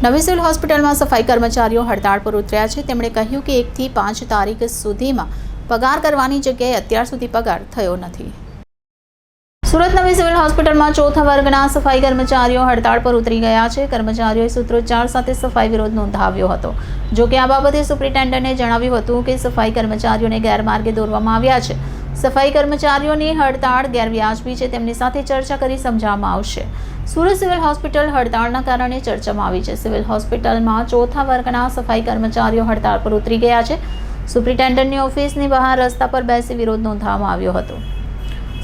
નવી સિવિલ હોસ્પિટલમાં સફાઈ કર્મચારીઓ હડતાળ પર ઉતર્યા છે। તેમણે કહ્યું કે 1 થી 5 તારીખ સુધીમાં પગાર કરવાની જગ્યાએ અત્યાર સુધી પગાર થયો નથી। સુરત નવી સિવિલ હોસ્પિટલમાં ચોથા વર્ગના સફાઈ કર્મચારીઓ હડતાળ પર ઉતરી ગયા છે। કર્મચારીઓએ સૂત્રોચ્ચાર સાથે સફાઈ વિરોધ નોંધાવ્યો હતો। જો કે આ બાબતે સુપ્રિન્ટેન્ડન્ટે જણાવ્યું હતું કે સફાઈ કર્મચારીઓને ગેરમાર્ગે દોરવામાં આવ્યા છે। સફાઈ કર્મચારીઓની હડતાળ ગેરવ્યાજબી છે, તેમની સાથે ચર્ચા કરી સમજાવવામાં આવશે। સુરત સિવિલ હોસ્પિટલ હડતાળના કારણે ચર્ચામાં આવી છે। સિવિલ હોસ્પિટલમાં ચોથા વર્ગના સફાઈ કર્મચારીઓ હડતાળ પર ઉતરી ગયા છે। સુપ્રિન્ટેન્ડન્ટની ઓફિસની બહાર રસ્તા પર બેસી વિરોધ નોંધાવવામાં આવ્યો હતો।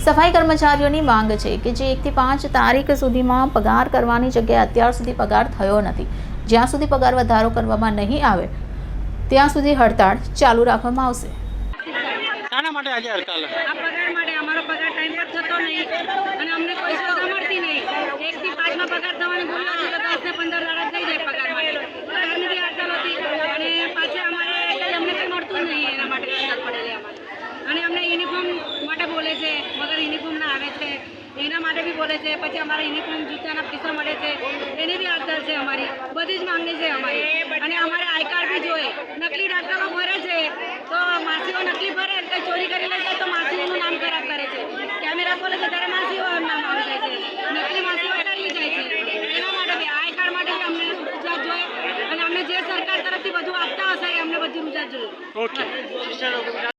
સફાઈ કર્મચારીઓની માંગ છે કે જે 1 થી 5 તારીખ સુધીમાં પગાર કરવાની જગ્યાએ અત્યાર સુધી પગાર થયો નથી। જ્યાં સુધી પગાર વધારો કરવામાં નહીં આવે ત્યાં સુધી હડતાળ ચાલુ રાખવામાં આવશે। શાના માટે આજે હડતાલ? આ પગાર માટે અમારો પગાર ટાઈમ પર થતો નહીં અને અમને કોઈ સુવિધા મળતી નહીં। 1 થી 5 માં પગાર થવાની ભૂલ હતી તો 10 ને 15 દાડા થઈ જાય પગાર માટે। પગારની બી હડતાલ હતી અને પાછા અમારે અમને કંઈ મળતું જ નહીં, એના માટે હડતાલ પડેલી અમારે। અને અમને યુનિફોર્મ માટે બોલે છે, વગર યુનિફોર્મના આવે છે એના માટે બી બોલે છે। પછી અમારા યુનિફોર્મ જૂતાના પૈસા મળે છે એની બી હડતાલ છે અમારી। બધી જ માંગણી છે અમારી। અને અમારે આઈ કાર્ડ બી જોઈએ। નકલી ડાક્ટરો ભરે છે તો માસીઓ નકલી ભરે, કંઈ ચોરી કરી લે છે તો માસીઓનું નામ ખરાબ કરે છે। કેમેરા ખોલે છે ત્યારે માસીઓ નામ આવી જાય છે, નકલી માસીઓ હટાવી જાય છે। એના માટે બી આઈ કાર્ડ માટે બી અમને રૂપિયા જોઈએ અને અમને જે સરકાર તરફથી બધું આપતા હશે એ અમને બધી રૂપિયા જોઈએ। ઓકે।